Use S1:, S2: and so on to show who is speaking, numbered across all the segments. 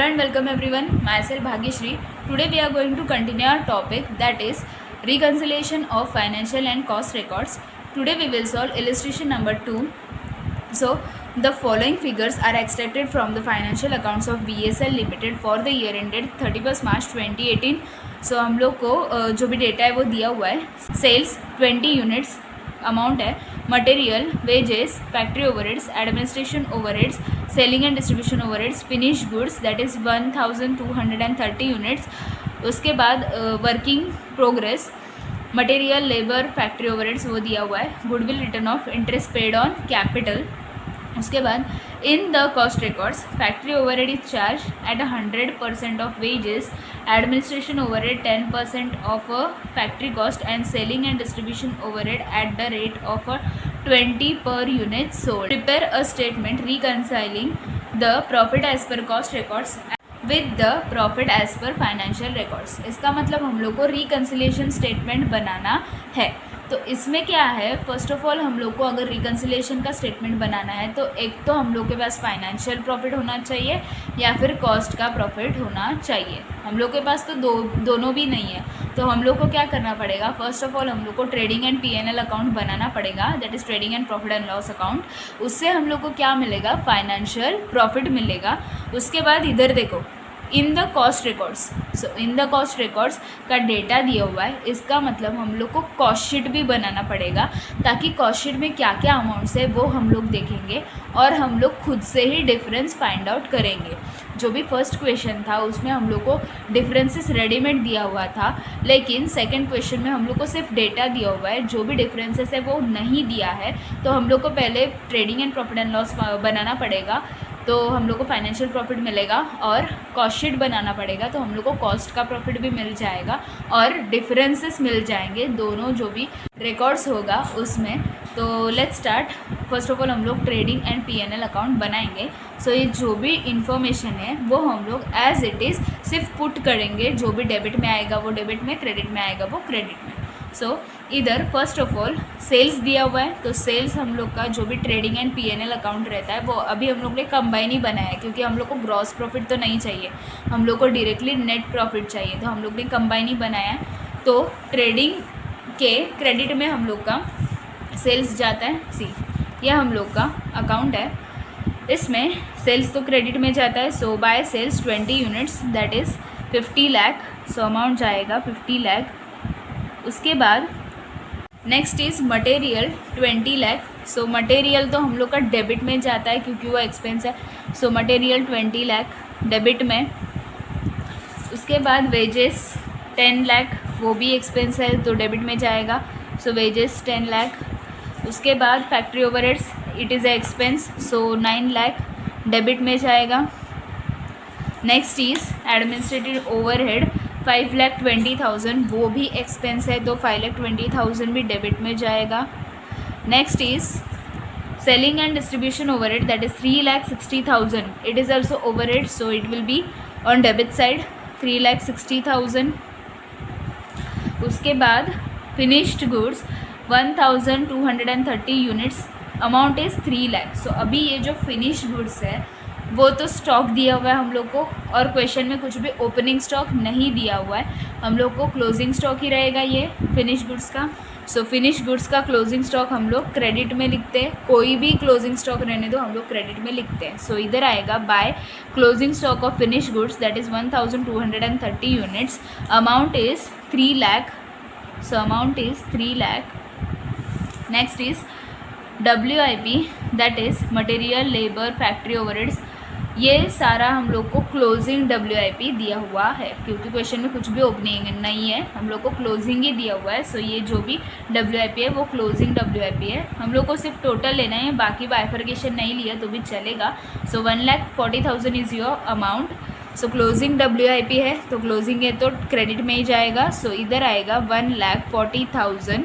S1: and welcome everyone. Myself Bhagyashree. Today we are going to continue our topic, that is reconciliation of financial and cost records. Today we will solve illustration number 2. So the following figures are extracted from the financial accounts of BSL Limited for the year ended 31st March 2018. So हम लोग को जो भी data है वो दिया हुआ है. सेल्स 20 यूनिट्स अमाउंट है, material, wages, factory overheads, administration overheads, selling and distribution overheads, finish goods that is 1230 units. उसके बाद working progress, material, labour, factory overheads वो दिया हुआ है. Goodwill, return of interest paid on capital. उसके बाद in the cost records factory overhead is charge at 100% of wages, administration overhead 10% of factory cost and selling and distribution overhead at the rate of 20 per unit sold. Prepare a statement reconciling the profit as per cost records with the profit as per financial records. इसका मतलब हम लोग को reconciliation statement बनाना है. तो इसमें क्या है, फर्स्ट ऑफ ऑल हम लोग को अगर रिकंसिलिएशन का स्टेटमेंट बनाना है तो एक तो हम लोग के पास फाइनेंशियल प्रॉफिट होना चाहिए या फिर कॉस्ट का प्रॉफिट होना चाहिए. हम लोग के पास तो दोनों भी नहीं है. तो हम लोग को क्या करना पड़ेगा, फर्स्ट ऑफ ऑल हम लोग को ट्रेडिंग एंड P&L अकाउंट बनाना पड़ेगा, that is trading and profit and loss account. उससे हम लोग को क्या मिलेगा, फाइनेंशियल प्रॉफिट मिलेगा. उसके बाद इधर देखो, इन the cost records. So in the cost records का डेटा दिया हुआ है. इसका मतलब हम लोग को कॉस्ट शीट भी बनाना पड़ेगा ताकि कॉस्ट शीट में क्या क्या अमाउंट्स है वो हम लोग देखेंगे और हम लोग खुद से ही डिफरेंस फाइंड आउट करेंगे. जो भी फर्स्ट क्वेश्चन था उसमें हम लोग को डिफरेंसेस रेडीमेड दिया हुआ था, लेकिन सेकंड क्वेश्चन में हम लोग को सिर्फ डेटा दिया हुआ है, जो भी डिफरेंसेस है वो नहीं दिया है. तो हम लोग को पहले trading and profit and loss बनाना पड़ेगा, तो हम लोग को फाइनेंशियल प्रॉफिट मिलेगा, और कॉस्ट शीट बनाना पड़ेगा तो हम लोग को कॉस्ट का प्रॉफिट भी मिल जाएगा और डिफरेंसेस मिल जाएंगे दोनों जो भी रिकॉर्ड्स होगा उसमें. तो let's start. First of all हम लोग ट्रेडिंग एंड P&L अकाउंट बनाएंगे. सो ये जो भी इंफॉर्मेशन है वो हम लोग एज इट इज़ सिर्फ पुट करेंगे. जो भी डेबिट में आएगा वो डेबिट में, क्रेडिट में आएगा वो क्रेडिट में. सो इधर फर्स्ट ऑफ ऑल सेल्स दिया हुआ है. तो सेल्स हम लोग का जो भी ट्रेडिंग एंड P&L अकाउंट रहता है वो अभी हम लोग ने कंबाइन ही बनाया है, क्योंकि हम लोग को ग्रॉस प्रॉफिट तो नहीं चाहिए, हम लोग को डायरेक्टली नेट प्रॉफिट चाहिए. तो हम लोग ने कंबाइन ही बनाया है. तो ट्रेडिंग के क्रेडिट में हम लोग का सेल्स जाता है. सी, यह हम लोग का अकाउंट है. इसमें सेल्स तो क्रेडिट में जाता है. So by sales 20 units that is 50 lakh. So amount जाएगा 50 लाख. उसके बाद next is material 20 lakh. So material तो हम लोग का डेबिट में जाता है क्योंकि वो एक्सपेंस है. सो मटेरियल 20 लाख डेबिट में. उसके बाद वेजेस 10 लाख, वो भी एक्सपेंस है तो डेबिट में जाएगा. सो वेजेस 10 लाख. उसके बाद factory overheads it is a expense, so 9 lakh debit में जाएगा. नेक्स्ट इज़ एडमिनिस्ट्रेटिव ओवरहेड 5,20,000, वो भी एक्सपेंस है तो 5,20,000 भी डेबिट में जाएगा. Next is selling and distribution overhead that is 3,60,000. It is also overhead, so it will be on debit side 3,60,000. उसके बाद finished goods 1,230 units, amount is 3 lakh. So अभी ये जो फिनिश्ड गुड्स है वो तो स्टॉक दिया हुआ है हम लोग को, और क्वेश्चन में कुछ भी ओपनिंग स्टॉक नहीं दिया हुआ है. हम लोग को क्लोजिंग स्टॉक ही रहेगा ये फिनिश गुड्स का. सो फिनिश गुड्स का क्लोजिंग स्टॉक हम लोग क्रेडिट में लिखते हैं. कोई भी क्लोजिंग स्टॉक रहने दो, हम लोग क्रेडिट में लिखते हैं. सो इधर आएगा by closing stock of finish goods that is 1,230 units, amount is 3 lakh. So amount is 3 lakh. Next is WIP that is material, labour, factory overheads. ये सारा हम लोग को क्लोजिंग WIP दिया हुआ है, क्योंकि क्वेश्चन में कुछ भी ओपनिंग नहीं है, हम लोग को क्लोजिंग ही दिया हुआ है. सो ये जो भी WIP है वो क्लोजिंग WIP है. हम लोग को सिर्फ टोटल लेना है, बाकी बाइफर्केशन नहीं लिया तो भी चलेगा. सो 1,40,000 is your amount. So closing WIP है तो क्लोजिंग है तो क्रेडिट में ही जाएगा. सो इधर आएगा 1,40,000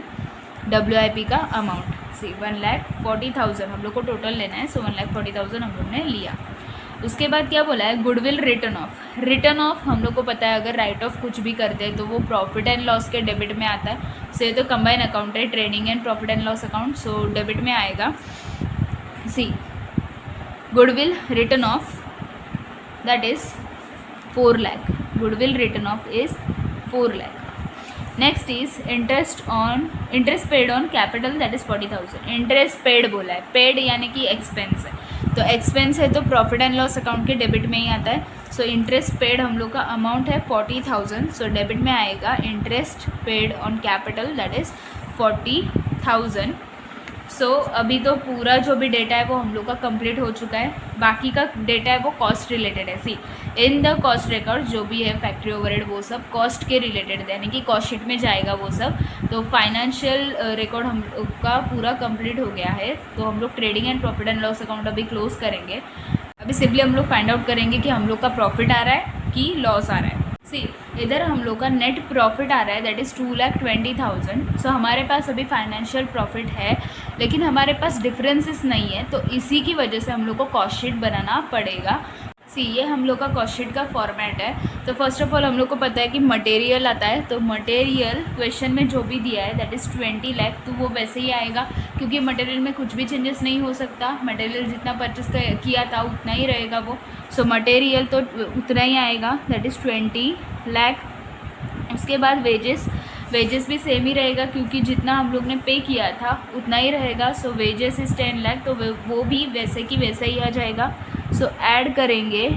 S1: WIP का अमाउंट. सी 1,40,000 हम लोग को टोटल लेना है. सो 1,40,000 हम लोग ने लिया. उसके बाद क्या बोला है, goodwill return of. Return of हम लोग को पता है अगर राइट ऑफ कुछ भी करते हैं तो वो प्रॉफिट एंड लॉस के डेबिट में आता है. सो ये तो कंबाइन अकाउंट है, trading and profit and loss account, so debit में आएगा. See, goodwill return off that is 4 lakh. Goodwill written off is 4 lakh. Next is interest paid on capital that is 40,000. Interest paid बोला है, paid यानी कि expense है, तो expense है तो प्रॉफिट एंड लॉस अकाउंट के डेबिट में ही आता है. सो इंटरेस्ट पेड हम लोग का अमाउंट है 40,000. सो डेबिट में आएगा interest paid on capital that is 40,000. सो अभी तो पूरा जो भी डेटा है वो हम लोग का कंप्लीट हो चुका है. बाकी का डेटा है वो कॉस्ट रिलेटेड है. सी इन द कॉस्ट रिकॉर्ड जो भी है फैक्ट्री ओवरहेड वो सब कॉस्ट के रिलेटेड है, यानी कि कॉस्ट शीट में जाएगा वो सब. तो फाइनेंशियल रिकॉर्ड हम लोग का पूरा कंप्लीट हो गया है. तो हम लोग trading and profit and loss account अभी क्लोज करेंगे. अभी सिंपली हम लोग फाइंड आउट करेंगे कि हम लोग का प्रॉफिट आ रहा है कि लॉस आ रहा है. सी इधर हम लोग का नेट प्रॉफिट आ रहा है दैट इज़ 2,20,000. सो हमारे पास अभी फाइनेंशियल प्रॉफिट है लेकिन हमारे पास डिफरेंसेस नहीं है, तो इसी की वजह से हम लोग को कॉस्ट शीट बनाना पड़ेगा. सी ये हम लोग का कॉस्ट शीट का फॉर्मेट है. तो फर्स्ट ऑफ ऑल हम लोग को पता है कि मटेरियल आता है, तो मटेरियल क्वेश्चन में जो भी दिया है दैट इज़ 20 लाख, तो वो वैसे ही आएगा क्योंकि मटेरियल में कुछ भी चेंजेस नहीं हो सकता. मटेरियल जितना परचेस किया था उतना ही रहेगा वो. सो मटेरियल तो उतना ही आएगा दैट इज़ 20 लाख. उसके बाद वेजेस भी सेम ही रहेगा क्योंकि जितना हम लोग ने पे किया था उतना ही रहेगा. सो वेजेस इज़ 10 लाख, तो वो भी वैसे की वैसे ही आ जाएगा. सो ऐड करेंगे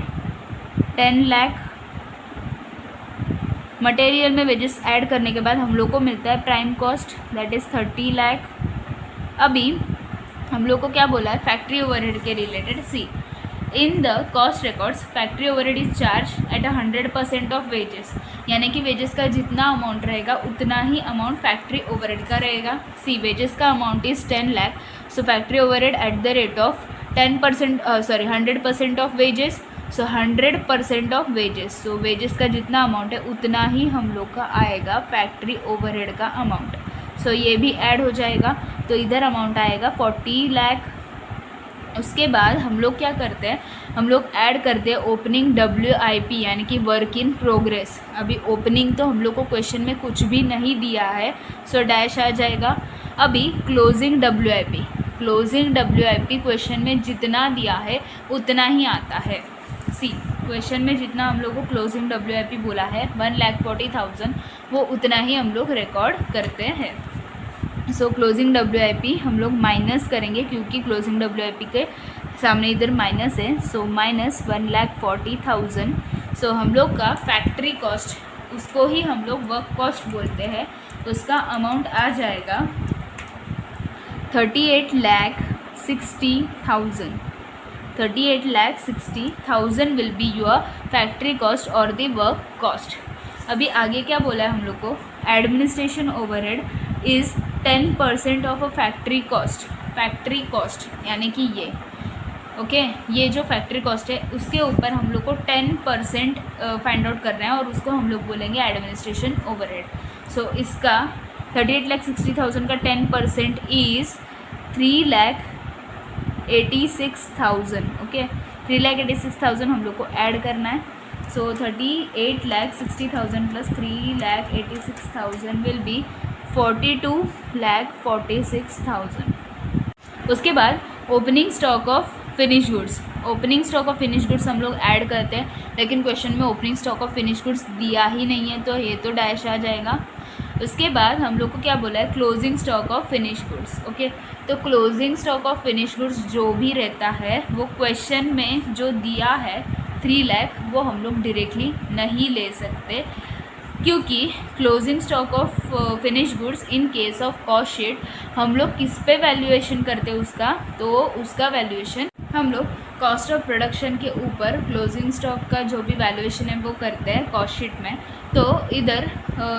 S1: 10 लाख. मटेरियल में वेजेस ऐड करने के बाद हम लोग को मिलता है prime cost that is 30 lakh. अभी हम लोग को क्या बोला है फैक्ट्री ओवरहेड के related. See in the cost records factory overhead is charge at 100% of wages, यानी कि वेजेस का जितना अमाउंट रहेगा उतना ही अमाउंट फैक्ट्री ओवरहेड का रहेगा. सी वेजेस का amount is 10 lakh. So factory overhead at the rate of 100% of wages. So 100% of wages. So wages का जितना अमाउंट है उतना ही हम लोग का आएगा फैक्ट्री ओवरहेड का अमाउंट. सो ये भी ऐड हो जाएगा, तो इधर अमाउंट आएगा 40 लाख. उसके बाद हम लोग क्या करते हैं, हम लोग ऐड करते हैं ओपनिंग WIP यानी कि वर्क इन प्रोग्रेस. अभी ओपनिंग तो हम लोग को क्वेश्चन में कुछ भी नहीं दिया है, सो डैश आ जाएगा. अभी क्लोजिंग WIP क्वेश्चन में जितना दिया है उतना ही आता है. सी क्वेश्चन में जितना हम लोग को क्लोजिंग WIP बोला है 1,40,000 वो उतना ही हम लोग रिकॉर्ड करते हैं. सो क्लोजिंग WIP हम लोग माइनस करेंगे क्योंकि क्लोजिंग WIP के सामने इधर माइनस है. So minus 1,40,000. सो हम लोग का फैक्ट्री कॉस्ट उसको ही हम लोग वर्क कॉस्ट बोलते हैं, तो उसका अमाउंट आ जाएगा 38,60,000. 38,60,000 will be your factory cost और द वर्क कॉस्ट. अभी आगे क्या बोला है हम लोग को, administration overhead is 10% of a factory cost यानी कि ये ओके ये जो फैक्ट्री कॉस्ट है उसके ऊपर हम लोग को 10% फाइंड आउट करना है और उसको हम लोग बोलेंगे एडमिनिस्ट्रेशन ओवरहेड. सो इसका 38,60,000 का 10% इज़ 3,86,000. ओके 3,86,000 हम लोग को ऐड करना है. सो 38,60,000 प्लस 3,86,000 विल बी 42,46,000. उसके बाद opening stock of finish goods हम लोग ऐड करते हैं, लेकिन क्वेश्चन में opening stock of finish goods दिया ही नहीं है तो ये तो डैश आ जाएगा. उसके बाद हम लोग को क्या बोला है closing stock of finish goods. Okay तो closing stock of finish goods जो भी रहता है वो क्वेश्चन में जो दिया है 3 लाख वो हम लोग डायरेक्टली नहीं ले सकते क्योंकि closing stock of finish goods in case of cost sheet हम लोग किस पे वैल्यूएशन करते हैं उसका, तो उसका वैल्यूएशन हम लोग कॉस्ट ऑफ प्रोडक्शन के ऊपर क्लोजिंग स्टॉक का जो भी वैल्यूएशन है वो करते हैं कॉस्ट शीट में. तो इधर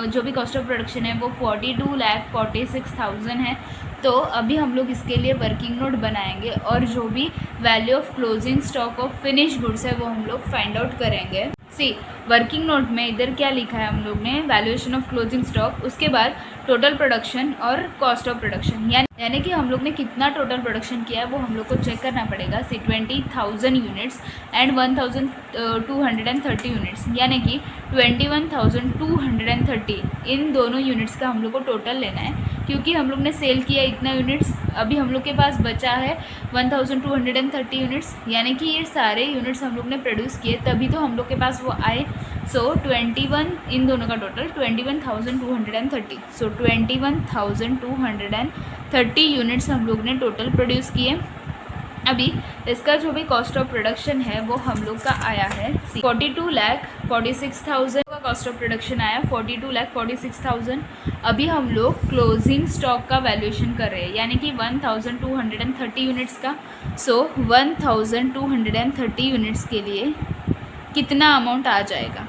S1: जो भी कॉस्ट ऑफ प्रोडक्शन है वो 42,46,000 है. तो अभी हम लोग इसके लिए वर्किंग नोट बनाएंगे और जो भी value of closing stock of finish goods है वो हम लोग फाइंड आउट करेंगे. सी वर्किंग नोट में इधर क्या लिखा है हम लोग ने वैल्यूएशन ऑफ क्लोजिंग स्टॉक, उसके बाद टोटल प्रोडक्शन और कॉस्ट ऑफ प्रोडक्शन यानी कि हम लोग ने कितना टोटल प्रोडक्शन किया है वो हम लोग को चेक करना पड़ेगा. सी 20,000 यूनिट्स एंड 1,230 यूनिट्स यानी कि 21,230 इन दोनों यूनिट्स का हम लोग को टोटल लेना है क्योंकि हम लोग ने सेल किया इतना यूनिट्स अभी हम लोग के पास बचा है 1230 यूनिट्स, यानी कि ये सारे यूनिट्स हम लोग ने प्रोड्यूस किए तभी तो हम लोग के पास वो आए। सो 21 इन दोनों का टोटल 21,230। सो 21,230 यूनिट्स हम लोग ने टोटल प्रोड्यूस किए। अभी इसका जो भी कॉस्ट ऑफ प्रोडक्शन है वो हम लोग का आया है 42,46,000 का कॉस्ट ऑफ प्रोडक्शन आया 42,46,000। अभी हम लोग क्लोजिंग स्टॉक का वैल्यूएशन कर रहे हैं, यानी कि 1230 यूनिट्स का। सो 1230 यूनिट्स के लिए कितना अमाउंट आ जाएगा,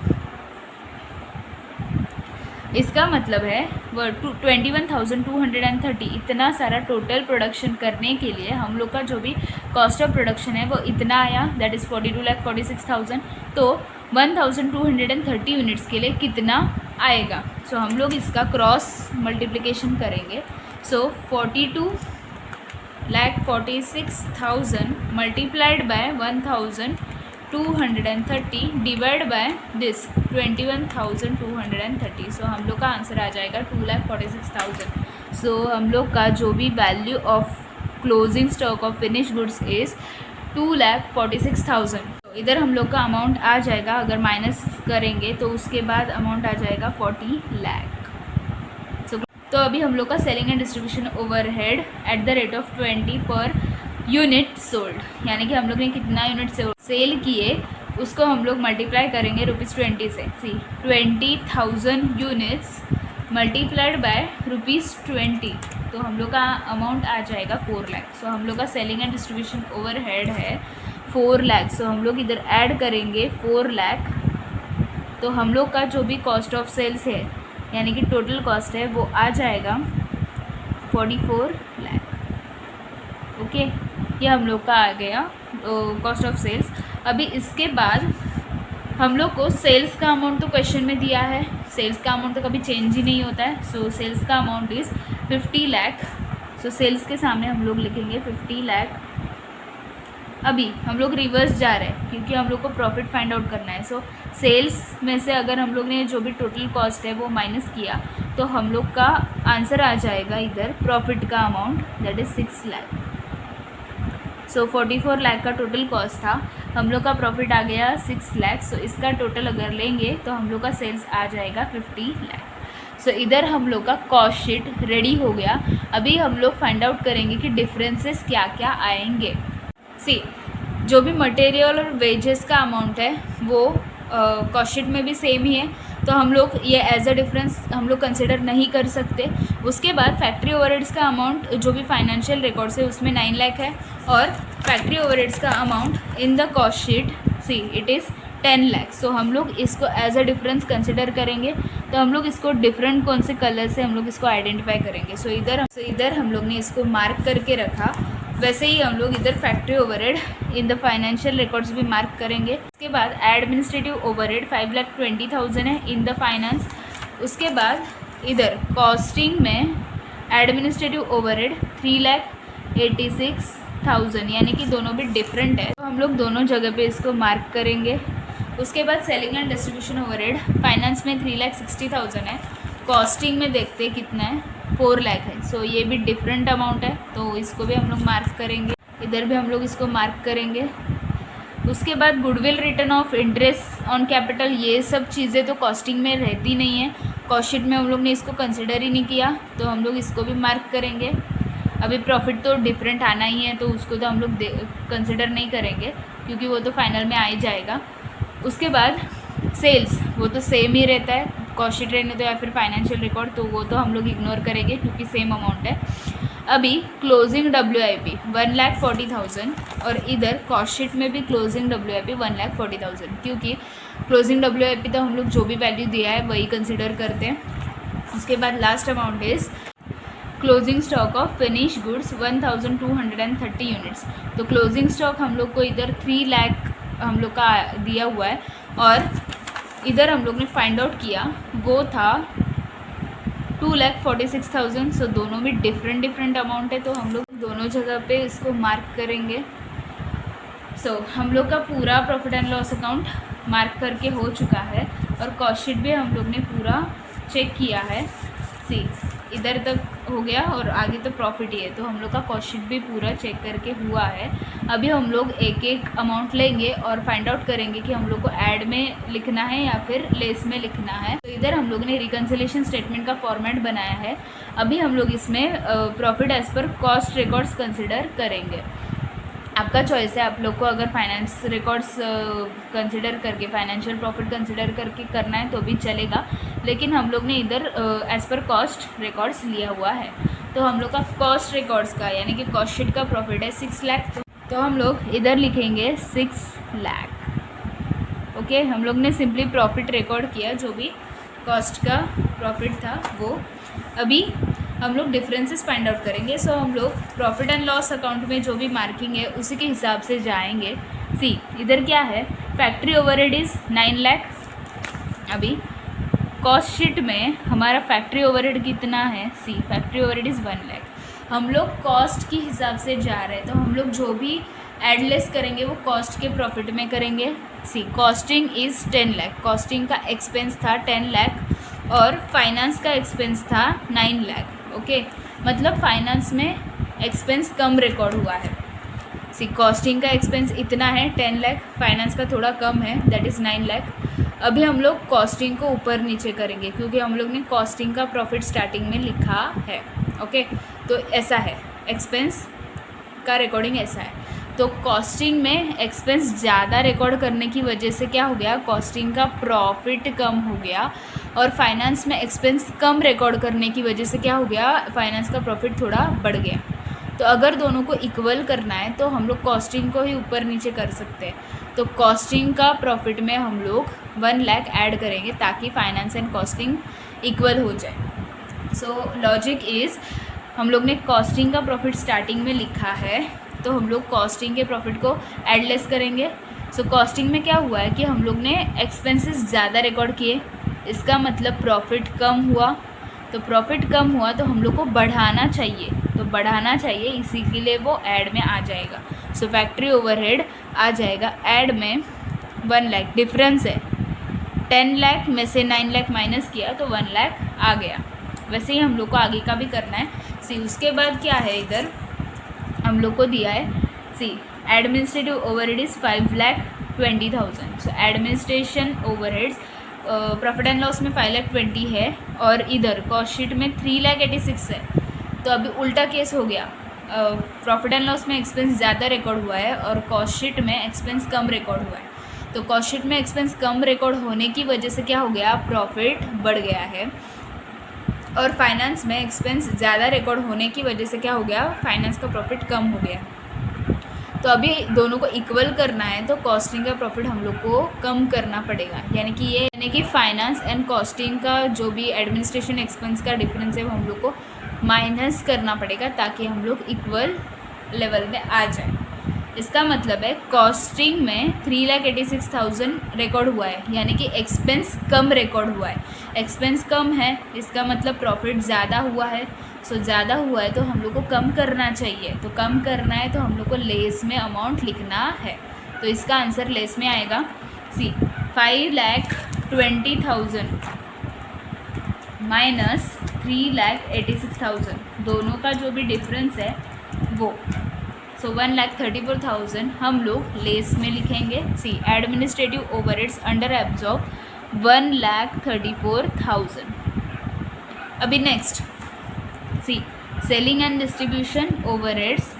S1: इसका मतलब है वो 21,230। इतना सारा टोटल प्रोडक्शन करने के लिए हम लोग का जो भी कॉस्ट ऑफ प्रोडक्शन है वो इतना आया, दैट इज़ 42,46,000। तो 1230 यूनिट्स के लिए कितना आएगा, सो हम लोग इसका क्रॉस मल्टीप्लिकेशन करेंगे। सो 42,46,000 multiplied by 1230 divide by this 21,230। सो हम लोग का आंसर आ जाएगा 2,46,000। सो हम लोग का जो भी value of closing stock of finish goods is 2,46,000। तो इधर हम लोग का अमाउंट आ जाएगा, अगर माइनस करेंगे तो उसके बाद अमाउंट आ जाएगा 40 लाख। तो अभी हम लोग का selling and distribution overhead at the rate of 20 per unit sold, यानी कि हम लोग ने कितना यूनिट सेल किए उसको हम लोग मल्टीप्लाई करेंगे ₹20 से। सी 20,000 यूनिट्स मल्टीप्लाइड बाय ₹20, तो हम लोग का अमाउंट आ जाएगा 4 लाख। सो हम लोग का सेलिंग एंड डिस्ट्रीब्यूशन ओवरहेड है 4 लाख। सो हम लोग इधर ऐड करेंगे 4 लाख, तो हम लोग का जो भी कॉस्ट ऑफ सेल्स है यानी कि टोटल कॉस्ट है वो आ जाएगा 44 लाख। ओके, ये हम लोग का आ गया कॉस्ट ऑफ सेल्स। अभी इसके बाद हम लोग को सेल्स का अमाउंट तो क्वेश्चन में दिया है, सेल्स का अमाउंट तो कभी चेंज ही नहीं होता है। सो सेल्स का amount is 50 lakh. So sales के सामने हम लोग लिखेंगे 50 लाख। अभी हम लोग रिवर्स जा रहे हैं क्योंकि हम लोग को प्रॉफिट फाइंड आउट करना है। सो सेल्स में से अगर हम लोग ने जो भी टोटल कॉस्ट है वो माइनस किया तो हम लोग का आंसर आ जाएगा इधर प्रॉफिट का अमाउंट, दैट इज़ 6 लाख। सो 44 लाख का टोटल कॉस्ट था, हम लोग का प्रॉफिट आ गया 6 लाख। सो इसका टोटल अगर लेंगे तो हम लोग का सेल्स आ जाएगा 50 लाख। सो इधर हम लोग का कॉस्ट शीट रेडी हो गया। अभी हम लोग फाइंड आउट करेंगे कि डिफरेंसेस क्या क्या आएंगे। सी जो भी मटेरियल और वेजेस का अमाउंट है वो कॉस्ट शीट में भी सेम ही है, तो हम लोग ये एज अ डिफरेंस हम लोग कंसिडर नहीं कर सकते। उसके बाद फैक्ट्री ओवरहेड्स का अमाउंट जो भी फाइनेंशियल रिकॉर्ड्स है उसमें 9 लाख है, और फैक्ट्री ओवरहेड्स का amount in the cost sheet see it is 10 lakh. So हम लोग इसको एज अ डिफरेंस कंसिडर करेंगे, तो हम लोग इसको डिफरेंट कौन से कलर से हम लोग इसको आइडेंटिफाई करेंगे। सो इधर हम लोग ने इसको मार्क करके रखा, वैसे ही हम लोग इधर factory overhead in the financial records भी मार्क करेंगे। उसके बाद एडमिनिस्ट्रेटिव ओवरहेड 5,20,000 है इन द फाइनेंस। उसके बाद इधर कॉस्टिंग में एडमिनिस्ट्रेटिव ओवरहेड 3,86,000, यानी कि दोनों भी डिफरेंट है, तो हम लोग दोनों जगह पे इसको मार्क करेंगे। उसके बाद selling and distribution overhead finance में 3,60,000 है, कॉस्टिंग में देखते कितना है 4 लाख है। सो ये भी डिफरेंट अमाउंट है, तो इसको भी हम लोग मार्क करेंगे। इधर भी हम लोग इसको मार्क करेंगे। उसके बाद goodwill return of interest on capital, ये सब चीज़ें तो कॉस्टिंग में रहती नहीं है, कॉस्ट शीट में हम लोग ने इसको कंसिडर ही नहीं किया, तो हम लोग इसको भी मार्क करेंगे। अभी प्रॉफिट तो डिफरेंट आना ही है, तो उसको तो हम लोग कंसिडर नहीं करेंगे क्योंकि वो तो फाइनल में आ ही जाएगा। उसके बाद सेल्स वो तो सेम ही रहता है, कॉस्ट शीट रहने तो या फिर फाइनेंशियल रिकॉर्ड, तो वो तो हम लोग इग्नोर करेंगे क्योंकि सेम अमाउंट है। अभी क्लोजिंग WIP 1,40,000, और इधर कॉस्ट शीट में भी क्लोजिंग WIP 1,40,000, क्योंकि क्लोजिंग WIP तो हम लोग जो भी वैल्यू दिया है वही कंसिडर करते हैं। उसके बाद last amount is closing stock of finish goods 1,230 units. तो क्लोजिंग स्टॉक हम लोग को इधर 3 लाख हम लोग का दिया हुआ है, और इधर हम लोग ने फाइंड आउट किया वो था 2,46,000। सो दोनों भी डिफरेंट अमाउंट है, तो हम लोग दोनों जगह पे इसको मार्क करेंगे। सो हम लोग का पूरा profit and loss account mark करके हो चुका है, और कॉस्ट शीट भी हम लोग ने पूरा चेक किया है। सी इधर तक हो गया और आगे तो प्रॉफिट ही है। तो हम लोग का कॉस्ट शीट भी पूरा चेक करके हुआ है। अभी हम लोग एक एक अमाउंट लेंगे और फाइंड आउट करेंगे कि हम लोग को ऐड में लिखना है या फिर लेस में लिखना है। तो इधर हम लोग ने रिकन्सिलेशन स्टेटमेंट का फॉर्मेट बनाया है। अभी हम लोग इसमें profit as per cost records consider करेंगे। आपका चॉइस है, आप लोग को अगर फाइनेंस रिकॉर्ड्स कंसिडर करके फाइनेंशियल प्रॉफिट कंसिडर करके करना है तो भी चलेगा, लेकिन हम लोग ने इधर एज़ पर कॉस्ट रिकॉर्ड्स लिया हुआ है। तो हम लोग का कॉस्ट रिकॉर्ड्स का यानी कि कॉस्ट शीट का प्रॉफिट है 6 लाख। तो हम लोग इधर लिखेंगे 6 लाख। ओके, हम लोग ने सिंपली प्रॉफिट रिकॉर्ड किया, जो भी कॉस्ट का प्रॉफिट था वो। अभी हम लोग डिफरेंसेस फाइंड आउट करेंगे। सो हम लोग प्रॉफिट एंड लॉस अकाउंट में जो भी मार्किंग है उसी के हिसाब से जाएंगे। सी इधर क्या है, फैक्ट्री ओवरहेड इज़ 9 लाख। अभी कॉस्ट शीट में हमारा फैक्ट्री ओवरहेड कितना है, सी फैक्ट्री ओवरहेड इज़ 1 लाख। हम लोग कॉस्ट के हिसाब से जा रहे हैं, तो हम लोग जो भी एडलेस करेंगे वो कॉस्ट के प्रॉफिट में करेंगे। सी कॉस्टिंग इज़ 10 लाख, कॉस्टिंग का एक्सपेंस था 10 लाख और फाइनेंस का एक्सपेंस था 9 लाख। ओके, मतलब फाइनेंस में एक्सपेंस कम रिकॉर्ड हुआ है। सी कॉस्टिंग का एक्सपेंस इतना है 10 लाख, फाइनेंस का थोड़ा कम है दैट इज़ 9 लाख। अभी हम लोग कॉस्टिंग को ऊपर नीचे करेंगे क्योंकि हम लोग ने कॉस्टिंग का प्रॉफिट स्टार्टिंग में लिखा है। ओके, तो ऐसा है, एक्सपेंस का रिकॉर्डिंग ऐसा है। तो कॉस्टिंग में एक्सपेंस ज़्यादा रिकॉर्ड करने की वजह से क्या हो गया, कॉस्टिंग का प्रॉफिट कम हो गया, और फाइनेंस में एक्सपेंस कम रिकॉर्ड करने की वजह से क्या हो गया, फाइनेंस का प्रॉफिट थोड़ा बढ़ गया। तो अगर दोनों को इक्वल करना है तो हम लोग कॉस्टिंग को ही ऊपर नीचे कर सकते हैं। तो कॉस्टिंग का प्रॉफिट में हम लोग 1 लाख ऐड करेंगे ताकि फाइनेंस एंड कॉस्टिंग इक्वल हो जाए। सो लॉजिक इज़, हम लोग ने कॉस्टिंग का प्रॉफिट स्टार्टिंग में लिखा है तो हम लोग कॉस्टिंग के प्रॉफिट को एडलेस करेंगे। सो कॉस्टिंग में क्या हुआ है कि हम लोग ने एक्सपेंसेस ज़्यादा रिकॉर्ड किए, इसका मतलब प्रॉफिट कम हुआ। तो प्रॉफिट कम हुआ तो हम लोग को बढ़ाना चाहिए, तो बढ़ाना चाहिए, इसी के लिए वो ऐड में आ जाएगा। सो फैक्ट्री ओवरहेड आ जाएगा ऐड में 1 लाख। डिफरेंस है 10 लाख में से 9 लाख माइनस किया तो 1 लाख आ गया। वैसे ही हम लोग को आगे का भी करना है। सी उसके बाद क्या है, इधर हम लोग को दिया है, see administrative overhead is 5,20,000। So administration overheads profit and loss में 5,20,000 है और इधर कॉस्ट शीट में 3,86,000 है। तो अभी उल्टा केस हो गया, प्रॉफिट एंड लॉस में एक्सपेंस ज़्यादा रिकॉर्ड हुआ है और कॉस्ट शीट में एक्सपेंस कम रिकॉर्ड हुआ है। तो कॉस्ट शीट में एक्सपेंस कम रिकॉर्ड होने की वजह से क्या हो गया, प्रॉफिट बढ़ गया है, और फाइनेंस में एक्सपेंस ज़्यादा रिकॉर्ड होने की वजह से क्या हो गया, फाइनेंस का प्रॉफिट कम हो गया। तो अभी दोनों को इक्वल करना है तो कॉस्टिंग का प्रॉफिट हम लोग को कम करना पड़ेगा, यानी कि फाइनेंस एंड कॉस्टिंग का जो भी एडमिनिस्ट्रेशन एक्सपेंस का डिफरेंस है वो हम लोग को माइनस करना पड़ेगा ताकि हम लोग इक्वल लेवल में आ जाए। इसका मतलब है कॉस्टिंग में 3,86,000 रिकॉर्ड हुआ है, यानी कि एक्सपेंस कम रिकॉर्ड हुआ है। एक्सपेंस कम है, इसका मतलब प्रॉफिट ज़्यादा हुआ है। सो ज़्यादा हुआ है तो हम लोग को कम करना चाहिए, तो कम करना है तो हम लोग को लेस में अमाउंट लिखना है। तो इसका आंसर लेस में आएगा। सी 5,20,000 माइनस 3,86,000, दोनों का जो भी डिफरेंस है वो, सो 1,34,000 हम लोग लेस में लिखेंगे। See administrative overheads under absorb 1,34,000। अभी next see selling and distribution overheads,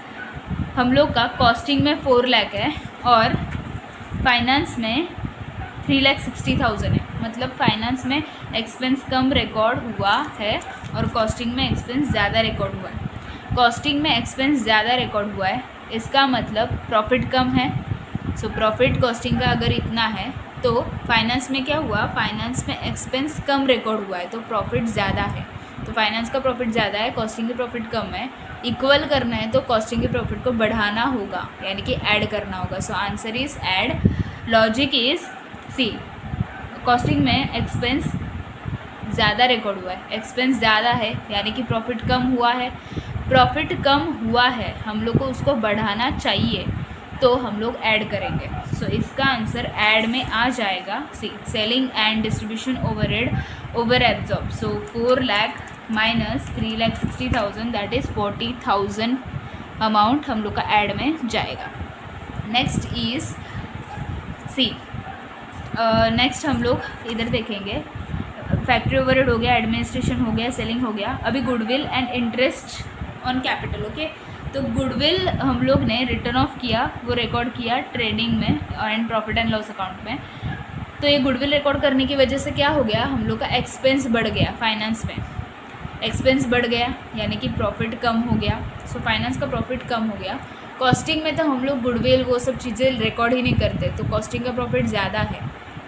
S1: हम लोग का कॉस्टिंग में 4 लाख है और फाइनेंस में 3,60,000 है। मतलब फाइनेंस में एक्सपेंस कम रिकॉर्ड हुआ है और कॉस्टिंग में एक्सपेंस ज़्यादा रिकॉर्ड हुआ है। कॉस्टिंग में एक्सपेंस ज़्यादा रिकॉर्ड हुआ है, इसका मतलब प्रॉफिट कम है। सो प्रॉफिट कॉस्टिंग का अगर इतना है तो फाइनेंस में क्या हुआ, फाइनेंस में एक्सपेंस कम रिकॉर्ड हुआ है तो प्रॉफिट ज़्यादा है। तो फाइनेंस का प्रॉफिट ज़्यादा है, कॉस्टिंग की प्रॉफिट कम है। इक्वल करना है तो कॉस्टिंग के प्रॉफिट को बढ़ाना होगा, यानी कि ऐड करना होगा। So answer is add. Logic is see costing में एक्सपेंस ज़्यादा रिकॉर्ड हुआ है, एक्सपेंस ज़्यादा है यानी कि प्रॉफिट कम हुआ है। प्रॉफिट कम हुआ है, हम लोग को उसको बढ़ाना चाहिए तो हम लोग ऐड करेंगे। सो इसका आंसर ऐड में आ जाएगा। See selling and distribution overhead over absorb, so 4 lakh minus 3,60,000 that is 40,000 amount हम लोग का ऐड में जाएगा। नेक्स्ट इज़ सी, नेक्स्ट हम लोग इधर देखेंगे, फैक्ट्री ओवरहेड हो गया, एडमिनिस्ट्रेशन हो गया, सेलिंग हो गया। अभी goodwill and interest on capital. Okay, तो गुडविल हम लोग ने रिटर्न ऑफ किया, वो रिकॉर्ड किया ट्रेडिंग में and profit and loss account में। तो ये गुडविल रिकॉर्ड करने की वजह से क्या हो गया, हम लोग का एक्सपेंस बढ़ गया, फाइनेंस में एक्सपेंस बढ़ गया यानी कि प्रॉफिट कम हो गया। सो फाइनेंस का प्रॉफिट कम हो गया। कॉस्टिंग में तो हम लोग गुडविल वो सब चीज़ें रिकॉर्ड ही नहीं करते, तो कॉस्टिंग का प्रॉफिट ज़्यादा है।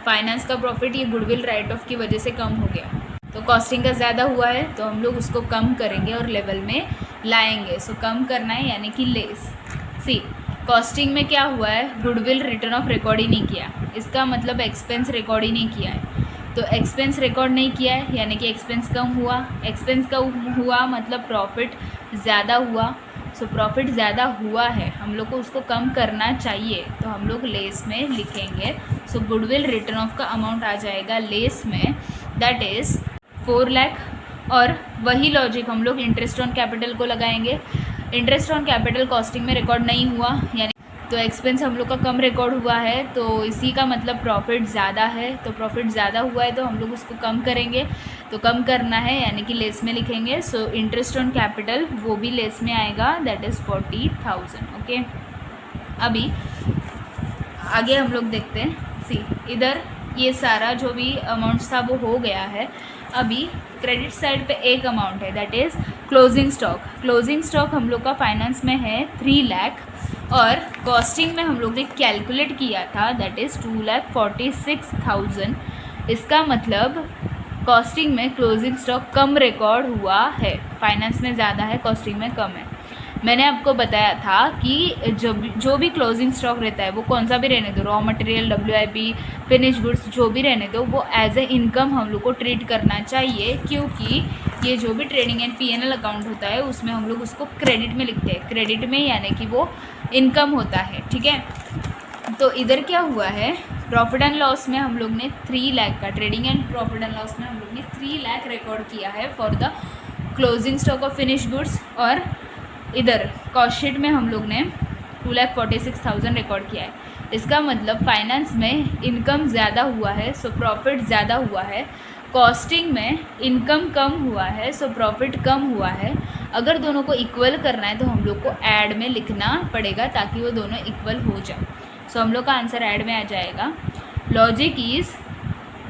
S1: फाइनेंस का प्रॉफिट ये गुडविल राइट ऑफ की वजह से कम हो गया, तो कॉस्टिंग का ज़्यादा हुआ है तो हम लोग उसको कम करेंगे और लेवल में लाएंगे। सो कम करना है यानी कि लेस। सी, कॉस्टिंग में क्या हुआ है, गुडविल रिटर्न ऑफ रिकॉर्ड ही नहीं किया, इसका मतलब एक्सपेंस रिकॉर्ड ही नहीं किया है। तो एक्सपेंस रिकॉर्ड नहीं किया है यानी कि एक्सपेंस कम हुआ, एक्सपेंस कम हुआ मतलब प्रॉफिट ज़्यादा हुआ। सो प्रॉफिट ज़्यादा हुआ है, हम लोग को उसको कम करना चाहिए, तो हम लोग लेस में लिखेंगे। सो गुडविल रिटर्न ऑफ का अमाउंट आ जाएगा लेस में, दैट इज़ 4 लाख। और वही लॉजिक हम लोग इंटरेस्ट ऑन कैपिटल को लगाएंगे। इंटरेस्ट ऑन कैपिटल कॉस्टिंग में रिकॉर्ड नहीं हुआ यानी तो एक्सपेंस हम लोग का कम रिकॉर्ड हुआ है, तो इसी का मतलब प्रॉफिट ज़्यादा है। तो प्रॉफिट ज़्यादा हुआ है तो हम लोग उसको कम करेंगे, तो कम करना है यानी कि लेस में लिखेंगे। सो इंटरेस्ट ऑन कैपिटल वो भी लेस में आएगा, दैट इज़ 40,000। ओके, अभी आगे हम लोग देखते हैं। सी, इधर ये सारा जो भी अमाउंट्स था वो हो गया है। अभी क्रेडिट साइड पे एक अमाउंट है, that is closing stock. Closing stock हम लोग का फाइनेंस में है 3 लाख और कॉस्टिंग में हम लोग ने कैलकुलेट किया था, दैट इज़ 2,46,000। इसका मतलब कॉस्टिंग में क्लोजिंग स्टॉक कम रिकॉर्ड हुआ है, फाइनेंस में ज़्यादा है, कॉस्टिंग में कम है। मैंने आपको बताया था कि जो भी क्लोजिंग स्टॉक रहता है वो कौन सा भी रहने दो, raw material, WIP, finish goods, जो भी रहने दो, वो एज ए इनकम हम लोग को ट्रीट करना चाहिए, क्योंकि ये जो भी ट्रेडिंग एंड P&L अकाउंट होता है उसमें हम लोग उसको क्रेडिट में लिखते हैं, क्रेडिट में यानी कि वो इनकम होता है। ठीक है, तो इधर क्या हुआ है, प्रॉफिट एंड लॉस में हम लोग ने 3 लाख का, trading and profit and loss में हम लोग ने 3 लाख रिकॉर्ड किया है for the closing stock of finish goods. और इधर कॉस्ट शीट में हम लोग ने 2,46,000 रिकॉर्ड किया है। इसका मतलब फाइनेंस में इनकम ज़्यादा हुआ है, सो प्रॉफिट ज़्यादा हुआ है। कॉस्टिंग में इनकम कम हुआ है, सो प्रॉफिट कम हुआ है। अगर दोनों को इक्वल करना है तो हम लोग को ऐड में लिखना पड़ेगा ताकि वो दोनों इक्वल हो जाए। सो हम लोग का आंसर ऐड में आ जाएगा। लॉजिक इज़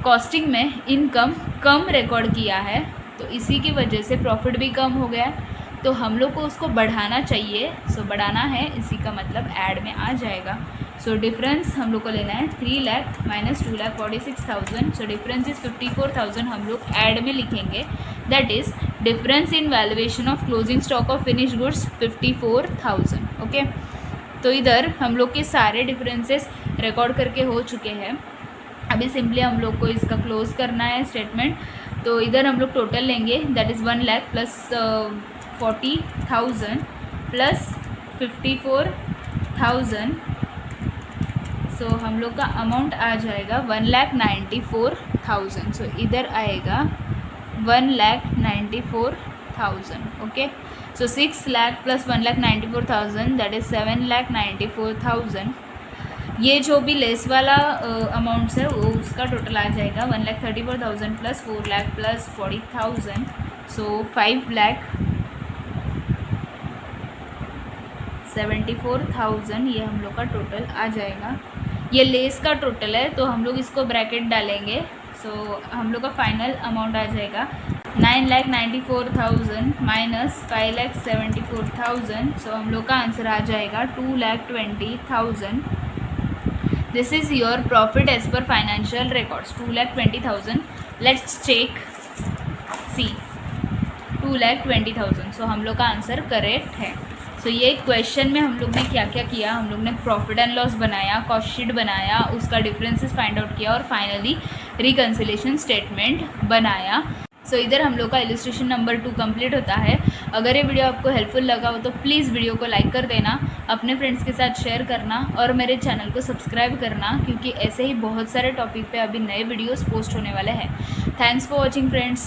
S1: कॉस्टिंग में इनकम कम रिकॉर्ड किया है तो इसी की वजह से प्रॉफिट भी कम हो गया, तो हम लोग को उसको बढ़ाना चाहिए। सो बढ़ाना है, इसी का मतलब ऐड में आ जाएगा। सो डिफरेंस हम लोग को लेना है 3 lakh minus 2,46,000। So difference is 54,000 हम लोग ऐड में लिखेंगे, that is difference in valuation of closing stock of finish goods 54,000। Okay, तो इधर हम लोग के सारे डिफरेंसेस रिकॉर्ड करके हो चुके हैं। अभी सिंपली हम लोग को इसका क्लोज करना है स्टेटमेंट। तो इधर हम लोग टोटल लेंगे, that is 1 lakh plus 40,000 plus 54,000। सो हम लोग का अमाउंट आ जाएगा 1,94,000। सो इधर आएगा 1,94,000। Okay, so 6 lakh plus 1,94,000 that is 7,94,000। ये जो भी लेस वाला अमाउंट्स है वो उसका टोटल आ जाएगा 1,34,000 प्लस 4 लाख प्लस 40,000। सो 5,74,000 ये हम लोग का टोटल आ जाएगा। ये लेस का टोटल है तो हम लोग इसको ब्रैकेट डालेंगे। सो हम लोग का फाइनल अमाउंट आ जाएगा 9,94,000 माइनस 5,74,000। सो हम लोग का आंसर आ जाएगा 2,20,000। This is your profit as per financial records 2,20,000। Let's check see 2,20,000। So हम लोग का आंसर करेक्ट है। सो ये क्वेश्चन में हम लोग ने क्या क्या किया, हम लोग ने प्रॉफिट एंड लॉस बनाया, कॉस्ट शीट बनाया, उसका डिफरेंसेस फाइंड आउट किया और फाइनली रिकन्सिलेशन स्टेटमेंट बनाया। सो इधर हम लोग का इलस्ट्रेशन नंबर 2 कंप्लीट होता है। अगर ये वीडियो आपको हेल्पफुल लगा हो तो प्लीज़ वीडियो को लाइक कर देना, अपने फ्रेंड्स के साथ शेयर करना और मेरे चैनल को सब्सक्राइब करना, क्योंकि ऐसे ही बहुत सारे टॉपिक पे अभी नए वीडियोस पोस्ट होने वाले हैं। Thanks for watching friends.